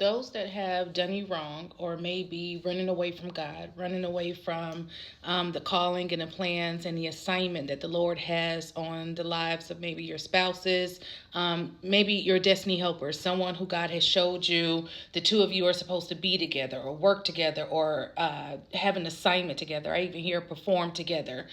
those that have done you wrong, or maybe running away from God, running away from the calling and the plans and the assignment that the Lord has on the lives of maybe your spouses, maybe your destiny helpers, someone who God has showed you the two of you are supposed to be together or work together or have an assignment together. I even hear perform together.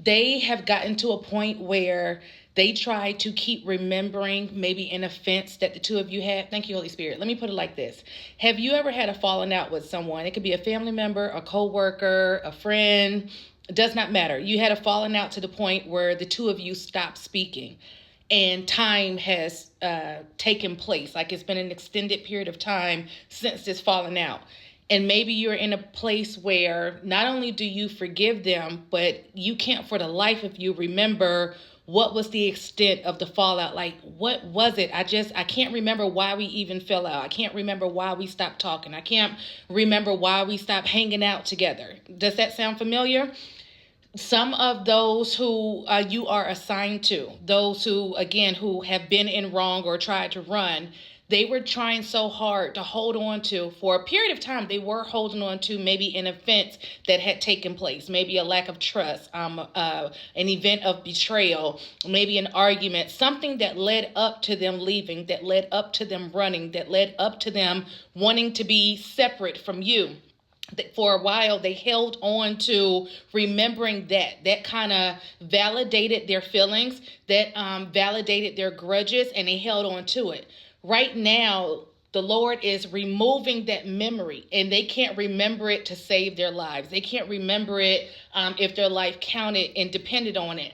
They have gotten to a point where they try to keep remembering maybe an offense that the two of you had. Thank you, Holy Spirit. Let me put it like this. Have you ever had a falling out with someone? It could be a family member, a coworker, a friend. It does not matter. You had a falling out to the point where the two of you stopped speaking and time has taken place. Like it's been an extended period of time since this falling out. And maybe you're in a place where not only do you forgive them, but you can't for the life of you remember what was the extent of the fallout. Like, what was it? I can't remember why we even fell out. I can't remember why we stopped talking. I can't remember why we stopped hanging out together. Does that sound familiar? Some of those who you are assigned to, those who, again, who have been in wrong or tried to run, they were trying so hard to hold on to, for a period of time, they were holding on to maybe an offense that had taken place, maybe a lack of trust, an event of betrayal, maybe an argument, something that led up to them leaving, that led up to them running, that led up to them wanting to be separate from you. For a while, they held on to remembering that kind of validated their feelings, that validated their grudges, and they held on to it. Right now, the Lord is removing that memory, and they can't remember it to save their lives. They can't remember it if their life counted and depended on it.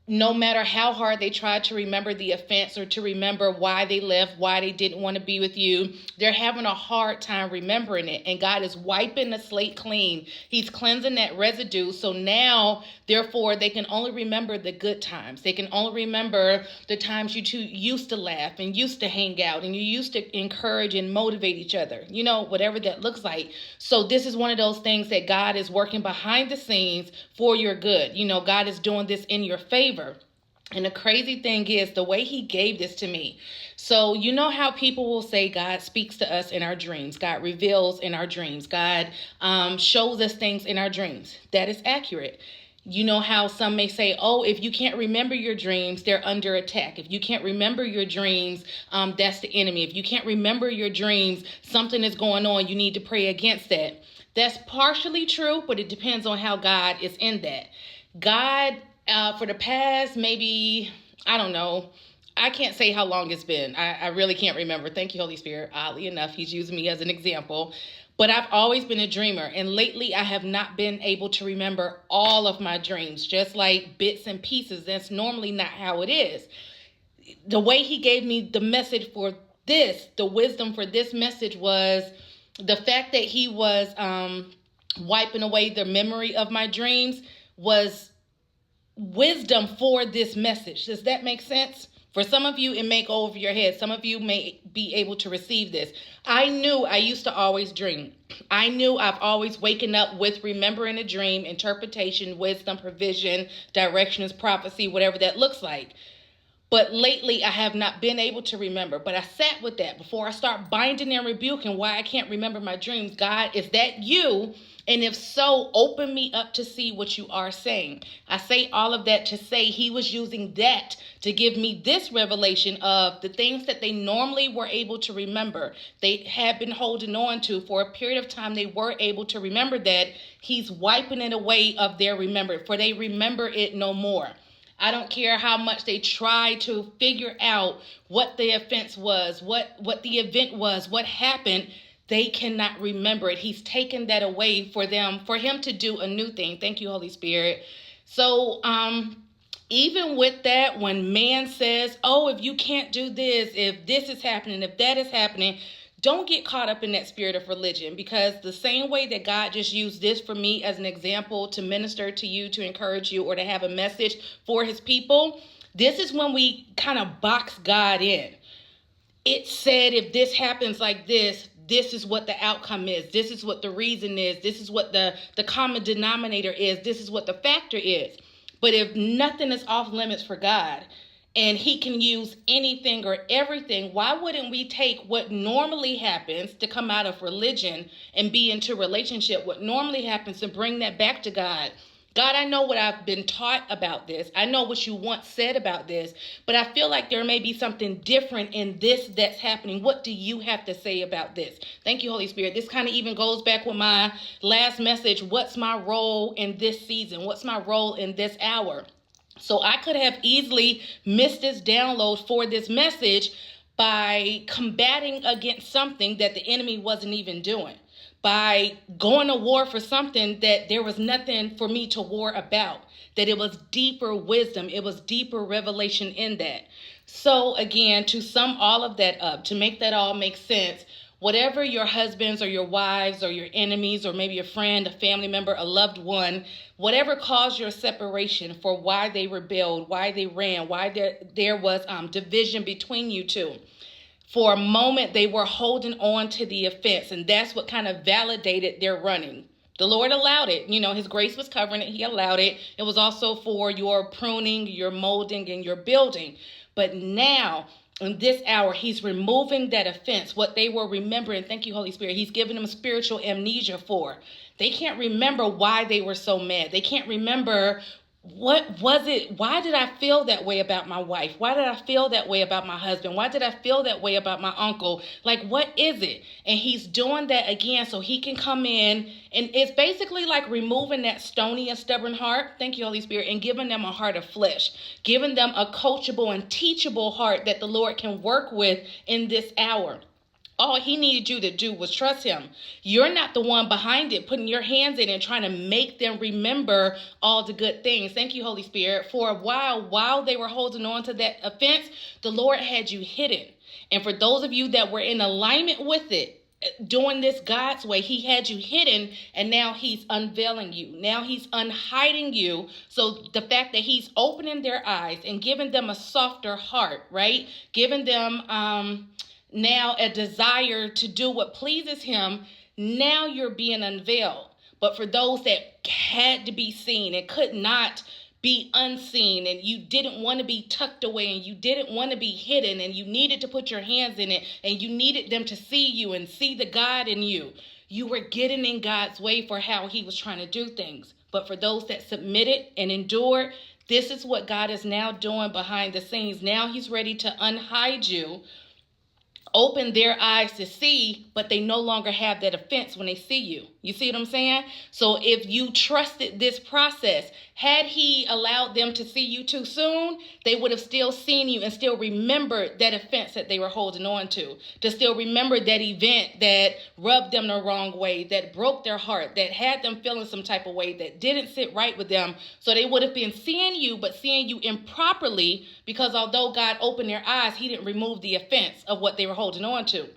No matter how hard they tried to remember the offense or to remember why they left, why they didn't want to be with you, they're having a hard time remembering it. And God is wiping the slate clean. He's cleansing that residue. So now, therefore, they can only remember the good times. They can only remember the times you two used to laugh and used to hang out and you used to encourage and motivate each other, you know, whatever that looks like. So this is one of those things that God is working behind the scenes for your good. You know, God is doing this in your favor. And the crazy thing is the way he gave this to me. So you know how people will say God speaks to us in our dreams. God reveals in our dreams. God shows us things in our dreams. That is accurate. You know how some may say, oh, if you can't remember your dreams, they're under attack. If you can't remember your dreams, that's the enemy. If you can't remember your dreams, something is going on. You need to pray against that. That's partially true, but it depends on how God is in that. God, for the past, maybe, I don't know, I can't say how long it's been. I really can't remember. Thank you, Holy Spirit. Oddly enough, he's using me as an example. But I've always been a dreamer. And lately, I have not been able to remember all of my dreams, just like bits and pieces. That's normally not how it is. The way he gave me the message for this, the wisdom for this message was the fact that he was wiping away the memory of my dreams was wisdom for this message. Does that make sense? For some of you, it may go over your head. Some of you may be able to receive this. I knew I used to always dream. I knew I've always waken up with remembering a dream, interpretation, wisdom, provision, directions, prophecy, whatever that looks like. But lately, I have not been able to remember. But I sat with that before I start binding and rebuking why I can't remember my dreams. God, is that you? And if so, open me up to see what you are saying. I say all of that to say he was using that to give me this revelation of the things that they normally were able to remember. They had been holding on to for a period of time. They were able to remember that. He's wiping it away of their remembrance, for they remember it no more. I don't care how much they try to figure out what the offense was, what the event was, what happened. They cannot remember it. He's taken that away for them, for him to do a new thing. Thank you, Holy Spirit. So even with that, when man says, oh, if you can't do this, if this is happening, if that is happening, don't get caught up in that spirit of religion, because the same way that God just used this for me as an example to minister to you, to encourage you, or to have a message for his people, this is when we kind of box God in. It said, if this happens like this, this is what the outcome is. This is what the reason is. This is what the common denominator is. This is what the factor is. But if nothing is off limits for God, and he can use anything or everything, why wouldn't we take what normally happens to come out of religion and be into relationship, what normally happens, and bring that back to God? God, I know what I've been taught about this. I know what you once said about this, but I feel like there may be something different in this that's happening. What do you have to say about this? Thank you, Holy Spirit. This kind of even goes back with my last message. What's my role in this season? What's my role in this hour? So I could have easily missed this download for this message by combating against something that the enemy wasn't even doing, by going to war for something that there was nothing for me to war about, that it was deeper wisdom, it was deeper revelation in that. So again, to sum all of that up, to make that all make sense, whatever your husbands or your wives or your enemies or maybe a friend, a family member, a loved one, whatever caused your separation, for why they rebelled, why they ran, why there was division between you two. For a moment, they were holding on to the offense, and that's what kind of validated their running. The Lord allowed it. His grace was covering it. He allowed it. It was also for your pruning, your molding, and your building. But now, in this hour, he's removing that offense, what they were remembering. Thank you, Holy Spirit. He's giving them spiritual amnesia for. They can't remember why they were so mad. They can't remember what was it. Why did I feel that way about my wife? Why did I feel that way about my husband? Why did I feel that way about my uncle? Like, what is it? And he's doing that again so he can come in. And it's basically like removing that stony and stubborn heart. Thank you, Holy Spirit. And giving them a heart of flesh. Giving them a coachable and teachable heart that the Lord can work with in this hour. All he needed you to do was trust him. You're not the one behind it, putting your hands in and trying to make them remember all the good things. Thank you, Holy Spirit. For a while they were holding on to that offense, the Lord had you hidden. And for those of you that were in alignment with it, doing this God's way, he had you hidden, and now he's unveiling you. Now he's unhiding you. So the fact that he's opening their eyes and giving them a softer heart, right? Giving them now a desire to do what pleases him, now you're being unveiled. But for those that had to be seen and could not be unseen, and you didn't want to be tucked away, and you didn't want to be hidden, and you needed to put your hands in it, and you needed them to see you and see the God in you, you were getting in God's way for how he was trying to do things. But for those that submitted and endured, this is what God is now doing behind the scenes. Now he's ready to unhide you, open their eyes to see, but they no longer have that offense when they see you. You see what I'm saying? So if you trusted this process, had he allowed them to see you too soon, they would have still seen you and still remembered that offense that they were holding on to still remember that event that rubbed them the wrong way, that broke their heart, that had them feeling some type of way, that didn't sit right with them. So they would have been seeing you, but seeing you improperly, because although God opened their eyes, he didn't remove the offense of what they were holding on to.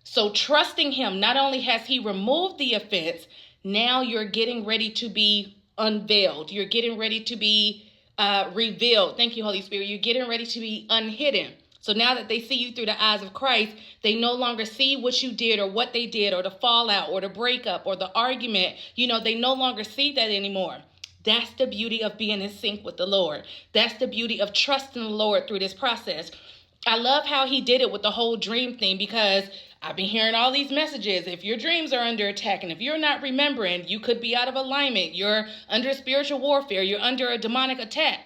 So trusting him, not only has he removed the offense, now you're getting ready to be unveiled. You're getting ready to be revealed. Thank you, Holy Spirit. You're getting ready to be unhidden. So now that they see you through the eyes of Christ, they no longer see what you did or what they did or the fallout or the breakup or the argument. They no longer see that anymore. That's the beauty of being in sync with the Lord. That's the beauty of trusting the Lord through this process. I love how he did it with the whole dream thing, because I've been hearing all these messages. If your dreams are under attack and if you're not remembering, you could be out of alignment. You're under spiritual warfare. You're under a demonic attack.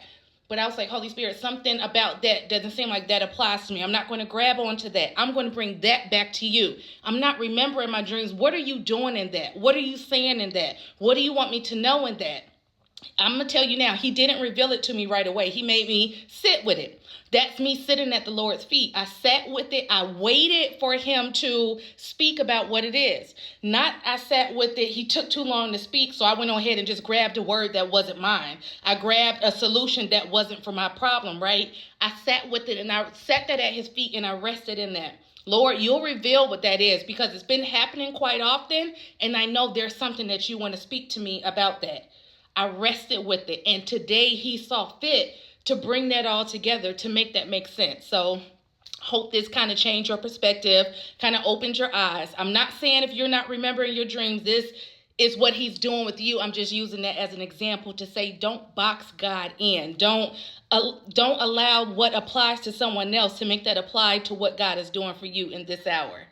But I was like, Holy Spirit, something about that doesn't seem like that applies to me. I'm not going to grab onto that. I'm going to bring that back to you. I'm not remembering my dreams. What are you doing in that? What are you saying in that? What do you want me to know in that? I'm going to tell you now, he didn't reveal it to me right away. He made me sit with it. That's me sitting at the Lord's feet. I sat with it. I waited for him to speak about what it is. Not I sat with it. He took too long to speak, so I went on ahead and just grabbed a word that wasn't mine. I grabbed a solution that wasn't for my problem, right? I sat with it, and I sat that at his feet, and I rested in that. Lord, you'll reveal what that is, because it's been happening quite often, and I know there's something that you want to speak to me about that. I rested with it, and today he saw fit to bring that all together to make that make sense. So hope this kind of changed your perspective, kind of opened your eyes. I'm not saying if you're not remembering your dreams, this is what he's doing with you. I'm just using that as an example to say, don't box God in. Don't allow what applies to someone else to make that apply to what God is doing for you in this hour.